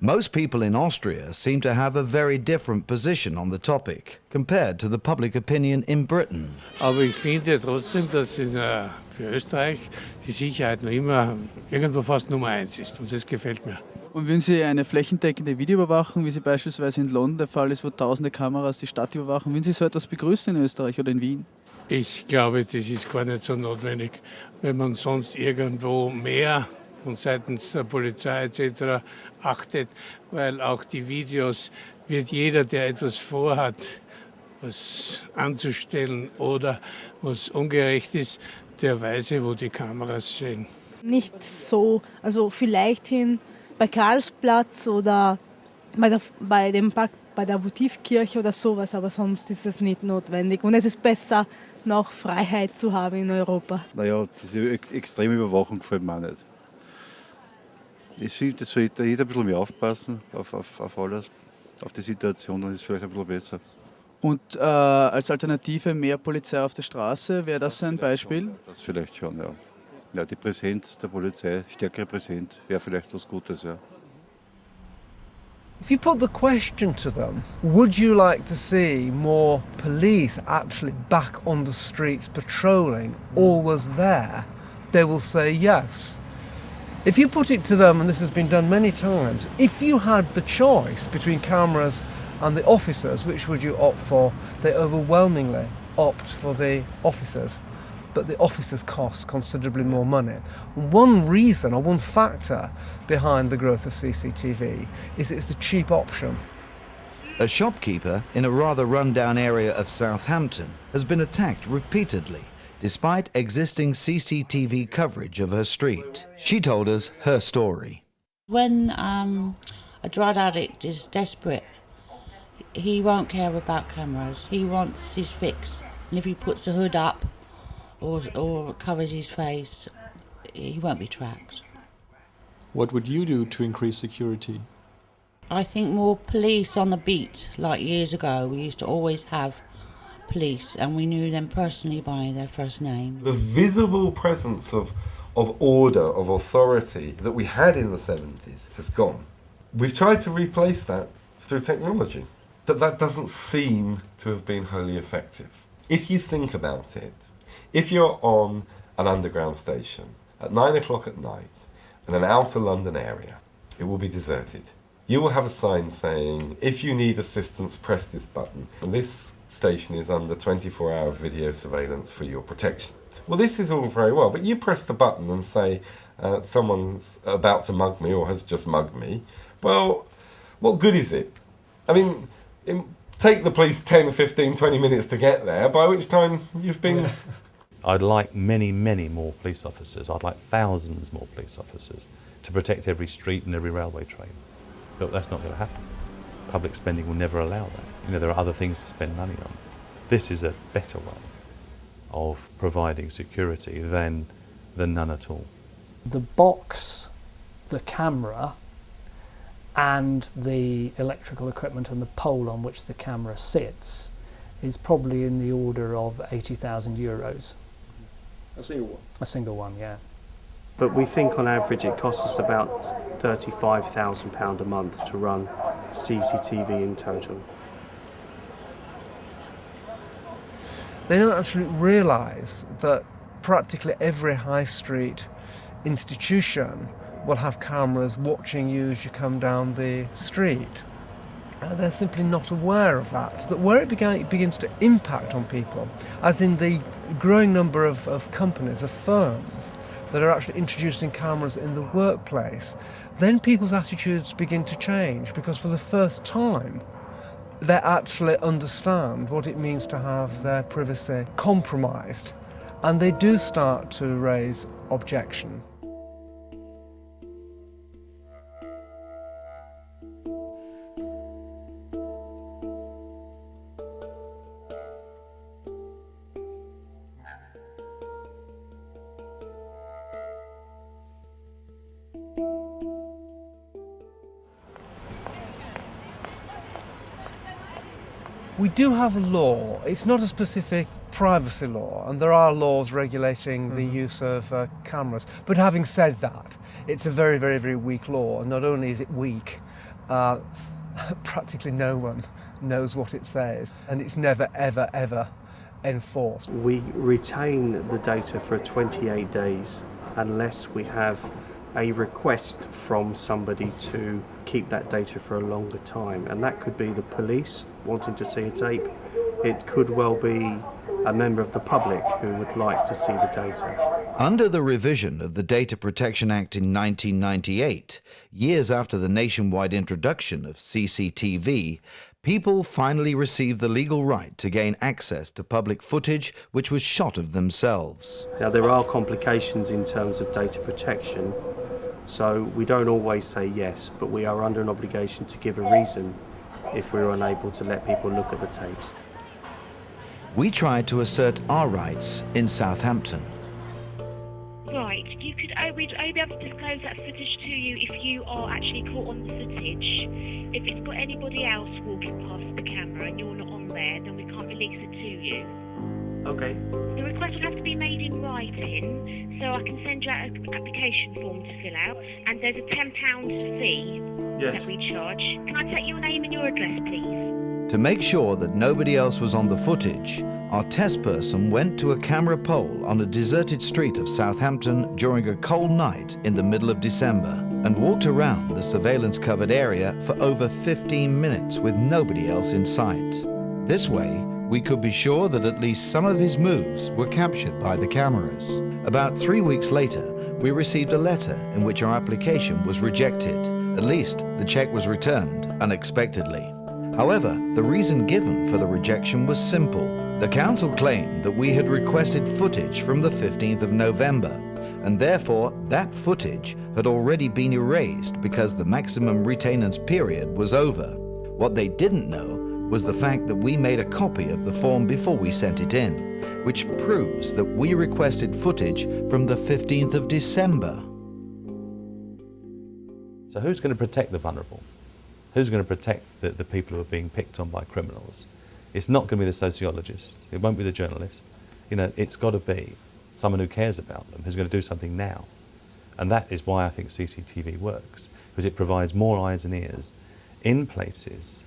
Most people in Austria seem to have a very different position on the topic compared to the public opinion in Britain. Aber ich finde trotzdem, dass für Österreich die Sicherheit noch immer irgendwo fast Nummer 1 ist. Und das gefällt mir. Und wenn Sie eine flächendeckende Videoüberwachung, wie sie beispielsweise in London der Fall ist, wo tausende Kameras die Stadt überwachen, würden Sie so etwas begrüßen in Österreich oder in Wien? Ich glaube, das ist gar nicht so notwendig, wenn man sonst irgendwo mehr von seitens der Polizei etc. achtet, weil auch die Videos wird jeder, der etwas vorhat, was anzustellen oder was ungerecht ist, der weiß, wo die Kameras stehen. Nicht so, also vielleicht bei Karlsplatz oder bei dem Park, bei der Votivkirche oder sowas, aber sonst ist es nicht notwendig. Und es ist besser, noch Freiheit zu haben in Europa. Naja, diese extreme Überwachung gefällt mir auch nicht. Ich finde, es sollte jeder ein bisschen mehr aufpassen auf alles, auf die Situation, dann ist es vielleicht ein bisschen besser. Und als Alternative mehr Polizei auf der Straße, wäre das ein Beispiel? Das vielleicht schon, ja. Ja, die Präsenz der Polizei, stärkere Präsenz, wäre vielleicht was Gutes, ja. If you put the question to them, would you like to see more police actually back on the streets patrolling, always there, they will say yes. If you put it to them, and this has been done many times, if you had the choice between cameras and the officers, which would you opt for? They overwhelmingly opt for the officers, but the officers cost considerably more money. One reason or one factor behind the growth of CCTV is it's a cheap option. A shopkeeper in a rather run-down area of Southampton has been attacked repeatedly, despite existing CCTV coverage of her street. She told us her story. When a drug addict is desperate, he won't care about cameras. He wants his fix. And if he puts the hood up or covers his face, he won't be tracked. What would you do to increase security? I think more police on the beat. Like years ago, we used to always have police and we knew them personally by their first name. The visible presence of order, of authority that we had in the 70s has gone. We've tried to replace that through technology, but that doesn't seem to have been wholly effective. If you think about it, if you're on an underground station at 9 o'clock at night in an outer London area, it will be deserted. you will have a sign saying, if you need assistance, press this button. And this station is under 24-hour video surveillance for your protection. Well, this is all very well, but you press the button and say, someone's about to mug me or has just mugged me. Well, what good is it? I mean, take the police 10, 15, 20 minutes to get there, by which time you've been... Yeah. I'd like many, many more police officers. I'd like thousands more police officers to protect every street and every railway train. But that's not going to happen. Public spending will never allow that. You know, there are other things to spend money on. This is a better way of providing security than none at all. The box, the camera, and the electrical equipment and the pole on which the camera sits is probably in the order of €80,000. A single one? A single one, yeah. But we think on average it costs us about £35,000 a month to run CCTV in total. They don't actually realise that practically every high street institution will have cameras watching you as you come down the street. They're simply not aware of that. But where it begins to impact on people, as in the growing number of companies, of firms, that are actually introducing cameras in the workplace, then people's attitudes begin to change, because for the first time they actually understand what it means to have their privacy compromised, and they do start to raise objection. We do have a law. It's not a specific privacy law, and there are laws regulating the use of cameras. But having said that, it's a very, very, very weak law. And not only is it weak, practically no one knows what it says, and it's never, ever, ever enforced. We retain the data for 28 days unless we have a request from somebody to keep that data for a longer time, and that could be the police wanting to see a tape. It could well be a member of the public who would like to see the data. Under the revision of the Data Protection Act in 1998, years after the nationwide introduction of CCTV, people finally received the legal right to gain access to public footage which was shot of themselves. Now, there are complications in terms of data protection, so we don't always say yes, but we are under an obligation to give a reason if we're unable to let people look at the tapes. We tried to assert our rights in Southampton. Right, I would be able to disclose that footage to you if you are actually caught on the footage. If it's got anybody else walking past the camera and you're not on there, then we can't release it to you. Okay. The request would have to be made in writing, so I can send you out an application form to fill out, and there's a £10 fee that we charge. Can I take your name and your address, please? To make sure that nobody else was on the footage, our test person went to a camera pole on a deserted street of Southampton during a cold night in the middle of December and walked around the surveillance-covered area for over 15 minutes with nobody else in sight. This way, we could be sure that at least some of his moves were captured by the cameras. About 3 weeks later, we received a letter in which our application was rejected. At least, the cheque was returned unexpectedly. However, the reason given for the rejection was simple. The council claimed that we had requested footage from the 15th of November, and therefore that footage had already been erased because the maximum retainance period was over. What they didn't know was the fact that we made a copy of the form before we sent it in, which proves that we requested footage from the 15th of December. So who's going to protect the vulnerable? Who's going to protect the people who are being picked on by criminals? It's not going to be the sociologist. It won't be the journalist. You know, it's got to be someone who cares about them, who's going to do something now. And that is why I think CCTV works, because it provides more eyes and ears in places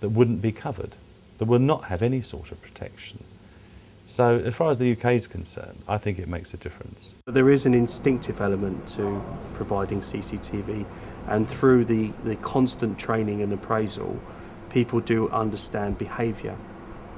that wouldn't be covered, that would not have any sort of protection. So as far as the UK is concerned, I think it makes a difference. There is an instinctive element to providing CCTV And through the constant training and appraisal, people do understand behaviour.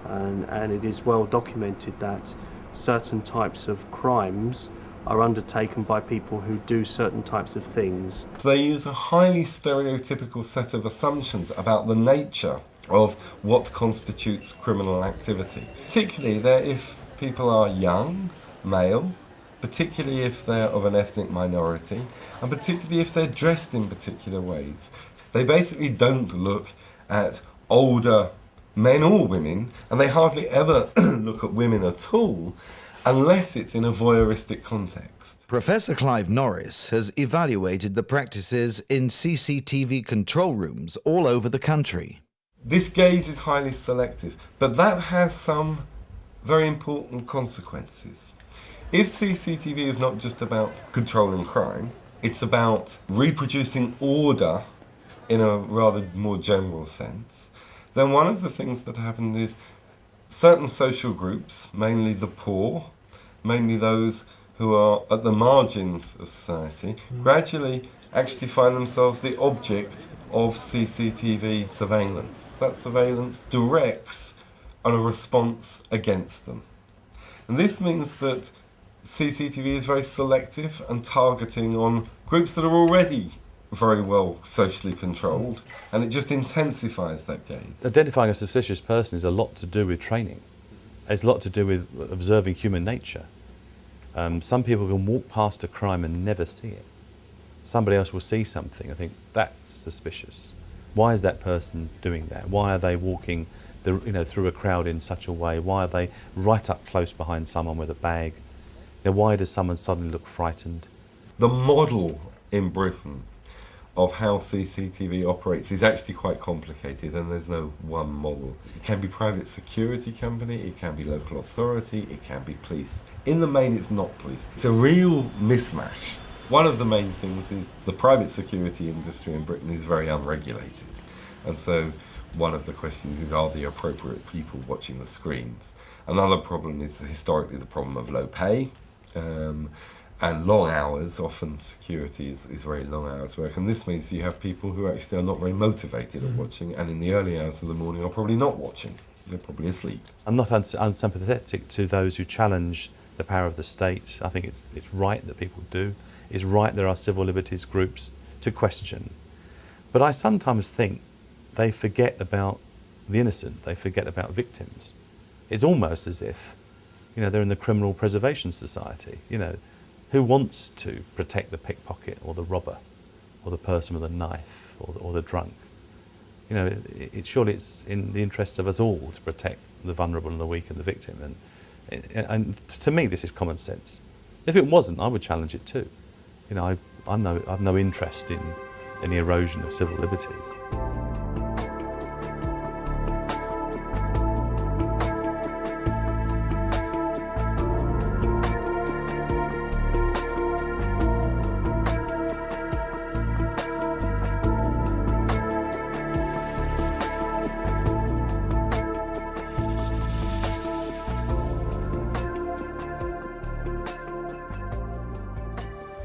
And it is well documented that certain types of crimes are undertaken by people who do certain types of things. They use a highly stereotypical set of assumptions about the nature of what constitutes criminal activity. Particularly if people are young, male, particularly if they're of an ethnic minority, and particularly if they're dressed in particular ways. They basically don't look at older men or women, and they hardly ever look at women at all, unless it's in a voyeuristic context. Professor Clive Norris has evaluated the practices in CCTV control rooms all over the country. This gaze is highly selective, but that has some very important consequences. If CCTV is not just about controlling crime, it's about reproducing order in a rather more general sense, then one of the things that happened is certain social groups, mainly the poor, mainly those who are at the margins of society, gradually actually find themselves the object of CCTV surveillance. That surveillance directs on a response against them. And this means that CCTV is very selective and targeting on groups that are already very well socially controlled, and it just intensifies that gaze. Identifying a suspicious person is a lot to do with training. It's a lot to do with observing human nature. Some people can walk past a crime and never see it. Somebody else will see something and think, that's suspicious. Why is that person doing that? Why are they walking through a crowd in such a way? Why are they right up close behind someone with a bag? Why does someone suddenly look frightened? The model in Britain of how CCTV operates is actually quite complicated, and there's no one model. It can be private security company, it can be local authority, it can be police. In the main, it's not police. It's a real mismatch. One of the main things is the private security industry in Britain is very unregulated, and so one of the questions is, are the appropriate people watching the screens? Another problem is historically the problem of low pay and long hours. Often security is very long hours work, and this means you have people who actually are not very motivated at watching, and in the early hours of the morning are probably not watching. They're probably asleep. I'm not unsympathetic to those who challenge the power of the state. I think it's right that people do. It's right there are civil liberties groups to question. But I sometimes think they forget about the innocent. They forget about victims. It's almost as if, they're in the Criminal Preservation Society. Who wants to protect the pickpocket or the robber or the person with a knife or the drunk? Surely it's in the interests of us all to protect the vulnerable and the weak and the victim. And to me, this is common sense. If it wasn't, I would challenge it too. I've no interest in any erosion of civil liberties.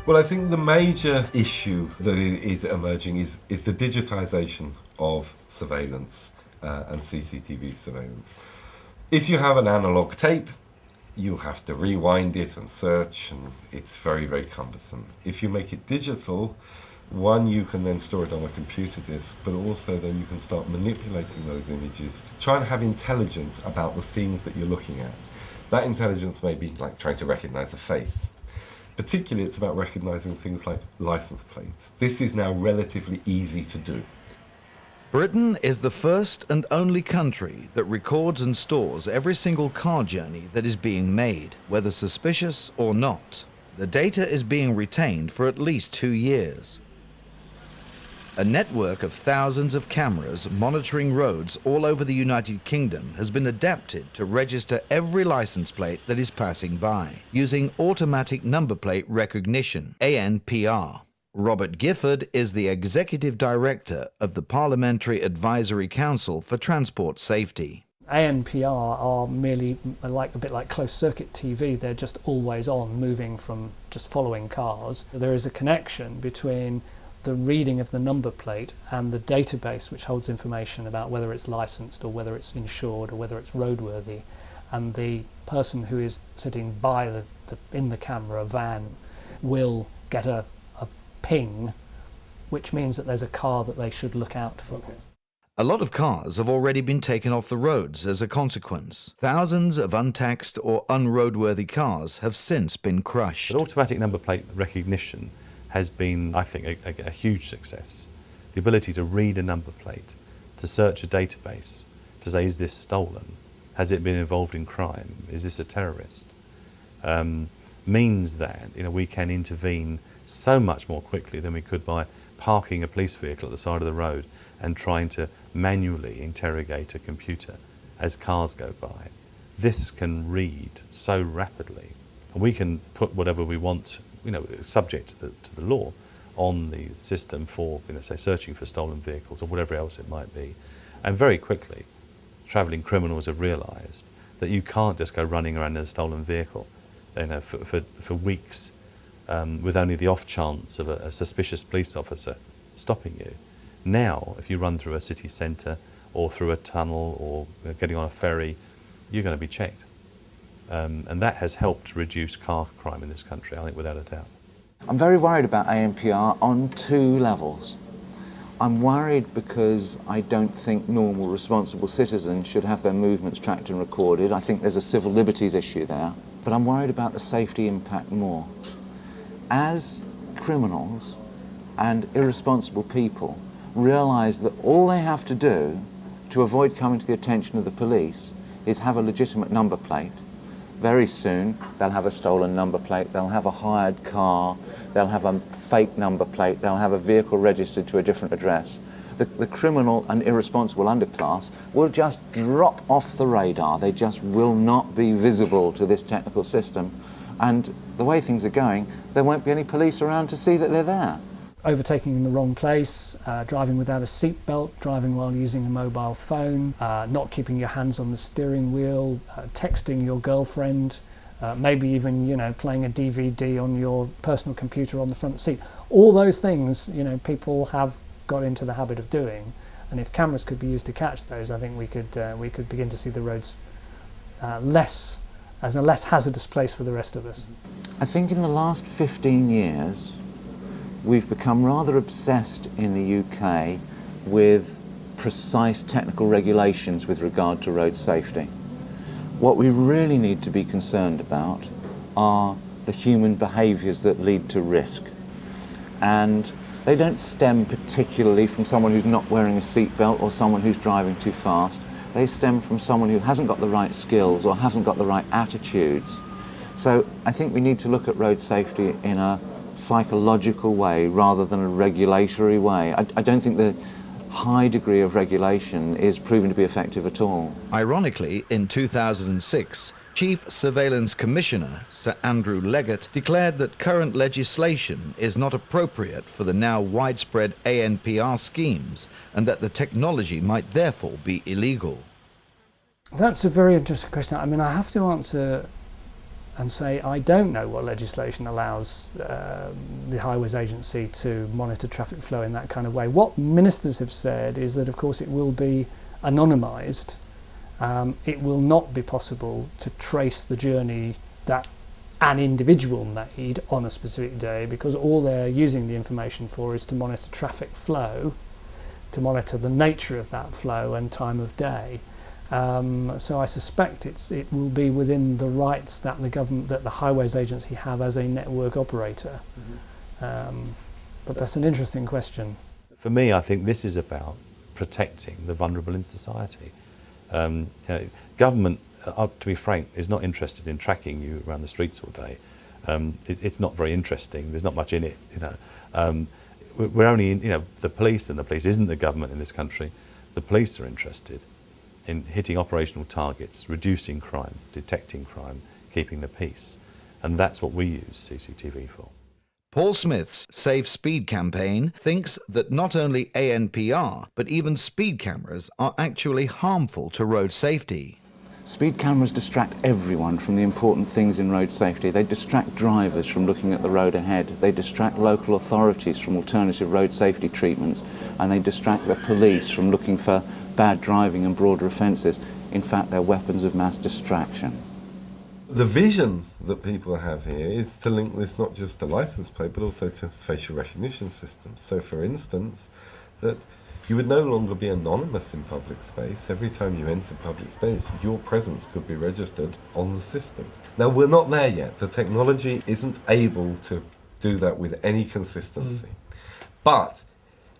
Well, I think the major issue that is emerging is the digitisation of surveillance and CCTV surveillance. If you have an analogue tape, you'll have to rewind it and search, and it's very, very cumbersome. If you make it digital, one, you can then store it on a computer disk, but also then you can start manipulating those images, try and have intelligence about the scenes that you're looking at. That intelligence may be like trying to recognise a face. Particularly, it's about recognising things like licence plates. This is now relatively easy to do. Britain is the first and only country that records and stores every single car journey that is being made, whether suspicious or not. The data is being retained for at least 2 years. A network of thousands of cameras monitoring roads all over the United Kingdom has been adapted to register every license plate that is passing by, using automatic number plate recognition, ANPR. Robert Gifford is the Executive Director of the Parliamentary Advisory Council for Transport Safety. ANPR are merely a bit like closed-circuit TV. They're just always on, moving from just following cars. There is a connection between the reading of the number plate and the database which holds information about whether it's licensed or whether it's insured or whether it's roadworthy, and the person who is sitting by in the camera van will get a ping, which means that there's a car that they should look out for. Okay. A lot of cars have already been taken off the roads as a consequence. Thousands of untaxed or unroadworthy cars have since been crushed. But automatic number plate recognition has been, I think, a huge success. The ability to read a number plate, to search a database, to say, is this stolen? Has it been involved in crime? Is this a terrorist? Means that we can intervene so much more quickly than we could by parking a police vehicle at the side of the road and trying to manually interrogate a computer as cars go by. This can read so rapidly, and we can put whatever we want, subject to the law, on the system for, say, searching for stolen vehicles or whatever else it might be. And very quickly, travelling criminals have realised that you can't just go running around in a stolen vehicle, for weeks, with only the off chance of a suspicious police officer stopping you. Now, if you run through a city centre or through a tunnel or getting on a ferry, you're going to be checked. And that has helped reduce car crime in this country, I think, without a doubt. I'm very worried about ANPR on two levels. I'm worried because I don't think normal, responsible citizens should have their movements tracked and recorded. I think there's a civil liberties issue there. But I'm worried about the safety impact more. As criminals and irresponsible people realise that all they have to do to avoid coming to the attention of the police is have a legitimate number plate, very soon they'll have a stolen number plate, they'll have a hired car, they'll have a fake number plate, they'll have a vehicle registered to a different address. The criminal and irresponsible underclass will just drop off the radar. They just will not be visible to this technical system. And the way things are going, there won't be any police around to see that they're there. Overtaking in the wrong place, driving without a seatbelt, driving while using a mobile phone, not keeping your hands on the steering wheel, texting your girlfriend, maybe even playing a DVD on your personal computer on the front seat. All those things people have got into the habit of doing, and if cameras could be used to catch those, I think we could begin to see the roads less as a less hazardous place for the rest of us. I think in the last 15 years we've become rather obsessed in the UK with precise technical regulations with regard to road safety. What we really need to be concerned about are the human behaviours that lead to risk. And they don't stem particularly from someone who's not wearing a seatbelt or someone who's driving too fast. They stem from someone who hasn't got the right skills or hasn't got the right attitudes. So I think we need to look at road safety in a psychological way rather than a regulatory way. I don't think the high degree of regulation is proven to be effective at all. Ironically, in 2006, Chief Surveillance Commissioner Sir Andrew Leggett declared that current legislation is not appropriate for the now widespread ANPR schemes and that the technology might therefore be illegal. That's a very interesting question. I mean, I have to answer and say I don't know what legislation allows the Highways Agency to monitor traffic flow in that kind of way. What ministers have said is that, of course, it will be anonymised. It will not be possible to trace the journey that an individual made on a specific day, because all they're using the information for is to monitor traffic flow, to monitor the nature of that flow and time of day. So I suspect it will be within the rights that the Highways Agency have as a network operator. But that's an interesting question. For me, I think this is about protecting the vulnerable in society. Government, to be frank, is not interested in tracking you around the streets all day. It's not very interesting. There's not much in it. We're only the police, and the police isn't the government in this country. The police are interested in hitting operational targets, reducing crime, detecting crime, keeping the peace, and that's what we use CCTV for. Paul Smith's Safe Speed campaign thinks that not only ANPR, but even speed cameras are actually harmful to road safety. Speed cameras distract everyone from the important things in road safety. They distract drivers from looking at the road ahead. They distract local authorities from alternative road safety treatments. And they distract the police from looking for bad driving and broader offences. In fact, they're weapons of mass distraction. The vision that people have here is to link this not just to license plate, but also to facial recognition systems. So, for instance, that you would no longer be anonymous in public space. Every time you enter public space, your presence could be registered on the system. Now, we're not there yet. The technology isn't able to do that with any consistency. But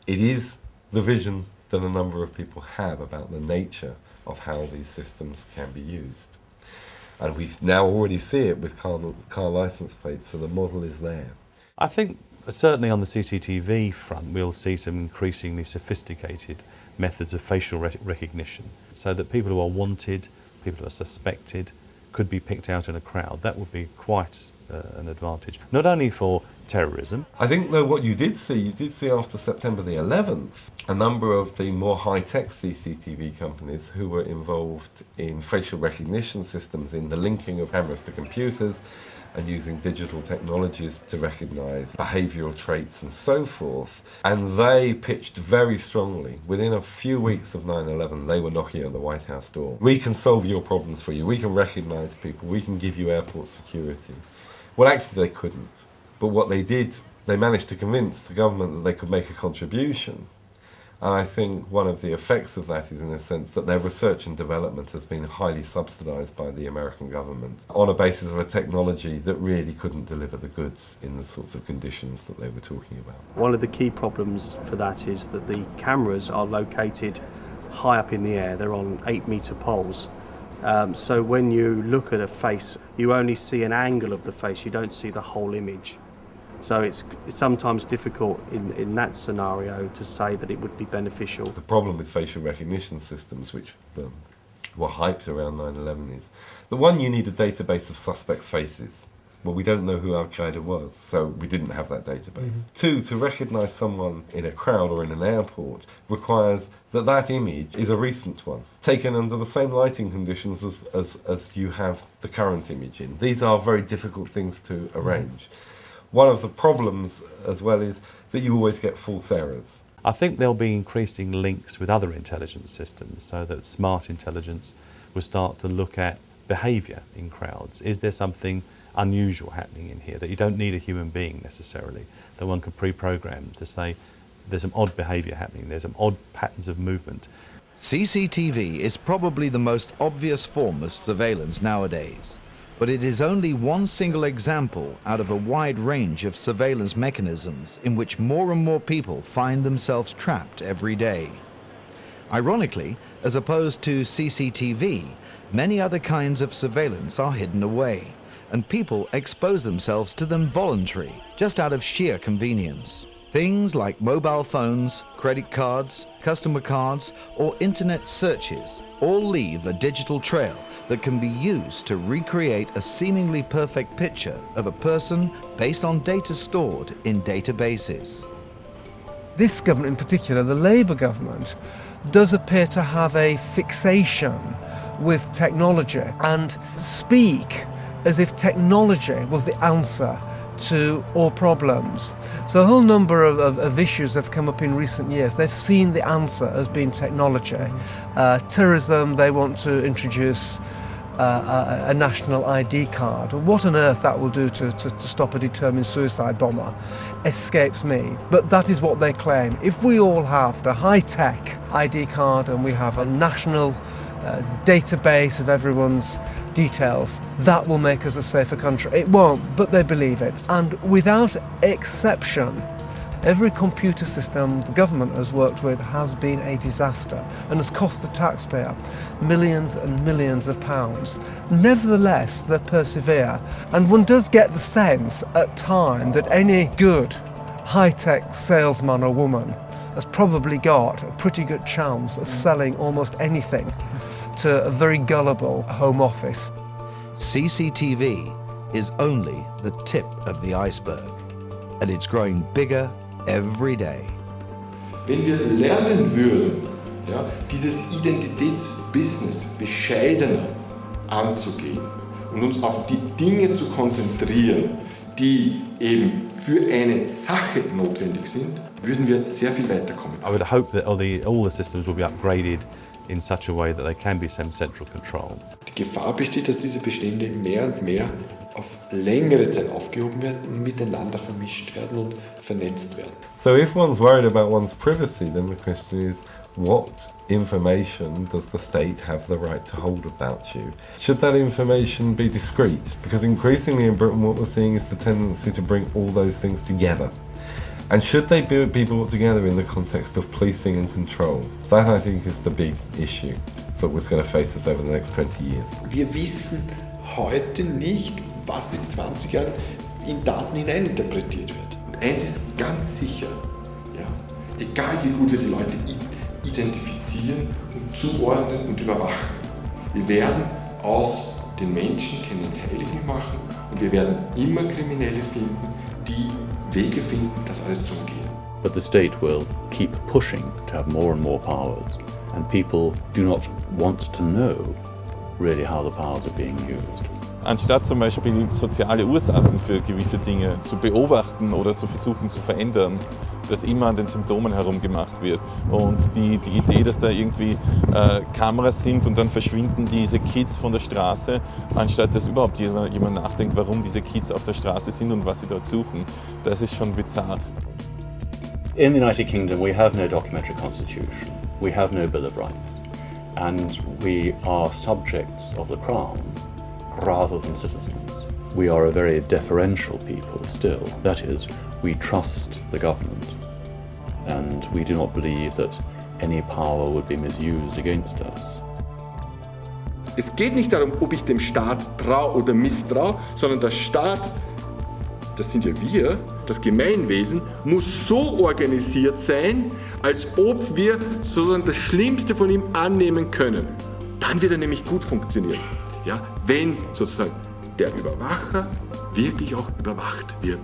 it is the vision that a number of people have about the nature of how these systems can be used. And we now already see it with car license plates, so the model is there. I think certainly on the CCTV front, we'll see some increasingly sophisticated methods of facial recognition, so that people who are wanted, people who are suspected, could be picked out in a crowd. That would be quite an advantage, not only for terrorism. I think, though, what you did see after September the 11th, a number of the more high-tech CCTV companies who were involved in facial recognition systems, in the linking of cameras to computers, and using digital technologies to recognise behavioural traits and so forth. And they pitched very strongly. Within a few weeks of 9/11, they were knocking at the White House door. We can solve your problems for you. We can recognise people. We can give you airport security. Well, actually, they couldn't. But what they did, they managed to convince the government that they could make a contribution. And I think one of the effects of that is, in a sense, that their research and development has been highly subsidised by the American government on a basis of a technology that really couldn't deliver the goods in the sorts of conditions that they were talking about. One of the key problems for that is that the cameras are located high up in the air. They're on 8-metre poles. So when you look at a face, you only see an angle of the face, you don't see the whole image. So it's sometimes difficult in that scenario to say that it would be beneficial. The problem with facial recognition systems, which were hyped around 9/11, is that one, you need a database of suspects' faces. Well, we don't know who Al-Qaeda was, so we didn't have that database. Two, to recognise someone in a crowd or in an airport requires that that image is a recent one, taken under the same lighting conditions as you have the current image in. These are very difficult things to arrange. One of the problems as well is that you always get false errors. I think there'll be increasing links with other intelligence systems, so that smart intelligence will start to look at behaviour in crowds. Is there something unusual happening in here that you don't need a human being necessarily, that one can pre-program to say there's some odd behaviour happening, there's some odd patterns of movement. CCTV is probably the most obvious form of surveillance nowadays, but it is only one single example out of a wide range of surveillance mechanisms in which more and more people find themselves trapped every day. Ironically, as opposed to CCTV, many other kinds of surveillance are hidden away, and people expose themselves to them voluntarily, just out of sheer convenience. Things like mobile phones, credit cards, customer cards, or internet searches all leave a digital trail that can be used to recreate a seemingly perfect picture of a person based on data stored in databases. This government in particular, the Labour government, does appear to have a fixation with technology and speak as if technology was the answer to all problems. So a whole number of issues have come up in recent years. They've seen the answer as being technology. Terrorism, they want to introduce a national ID card. What on earth that will do to stop a determined suicide bomber escapes me. But that is what they claim. If we all have the high-tech ID card and we have a national database of everyone's details, that will make us a safer country. It won't, but they believe it. And without exception, every computer system the government has worked with has been a disaster and has cost the taxpayer millions and millions of pounds. Nevertheless, they persevere, and one does get the sense at times that any good high-tech salesman or woman has probably got a pretty good chance of selling almost anything to a very gullible Home Office. CCTV is only the tip of the iceberg, and it's growing bigger every day. Wenn wir lernen würden, ja, dieses Identitätsbusiness bescheidener anzugehen und uns auf die Dinge zu konzentrieren, die eben für eine Sache notwendig sind, würden wir sehr viel weiterkommen. I would hope that all the systems will be upgraded in such a way that they can be central controlled. Die Gefahr besteht, dass diese Bestände mehr und mehr auf längere Zeit aufgehoben werden und miteinander vermischt werden und vernetzt werden. So if one's worried about one's privacy, then the question is, what information does the state have the right to hold about you? Should that information be discreet? Because increasingly in Britain what we're seeing is the tendency to bring all those things together. And should they be brought together in the context of policing and control? That, I think, is the big issue that was going to face us over the next 20 years. Wir wissen heute nicht, was in 20 Jahren in Daten hineininterpretiert wird. Und eins ist ganz sicher, ja, egal wie gut wir die Leute identifizieren und zuordnen und überwachen, wir werden aus den Menschen keine Heiligen machen und wir werden immer Kriminelle finden, die Wege finden, das alles zu umgehen. But the state will keep pushing to have more and more powers, and people do not want to know really how the powers are being used. Anstatt zum Beispiel soziale Ursachen für gewisse Dinge zu beobachten oder zu versuchen zu verändern, dass immer an den Symptomen herumgemacht wird. Und die Idee, dass da irgendwie Kameras sind und dann verschwinden diese Kids von der Straße, anstatt dass überhaupt jemand nachdenkt, warum diese Kids auf der Straße sind und was sie dort suchen, das ist schon bizarr. In the United Kingdom we have no documentary constitution, we have no Bill of Rights, and we are subjects of the Crown rather than citizens. We are a very deferential people still. That is, we trust the government and we do not believe that any power would be misused against us. Es geht nicht darum, ob ich dem Staat traue oder misstraue, sondern der Staat, das sind ja wir, das Gemeinwesen, muss so organisiert sein, als ob wir sozusagen das Schlimmste von ihm annehmen können. Dann wird er nämlich gut funktionieren. Ja, wenn sozusagen der Überwacher wirklich auch überwacht wird.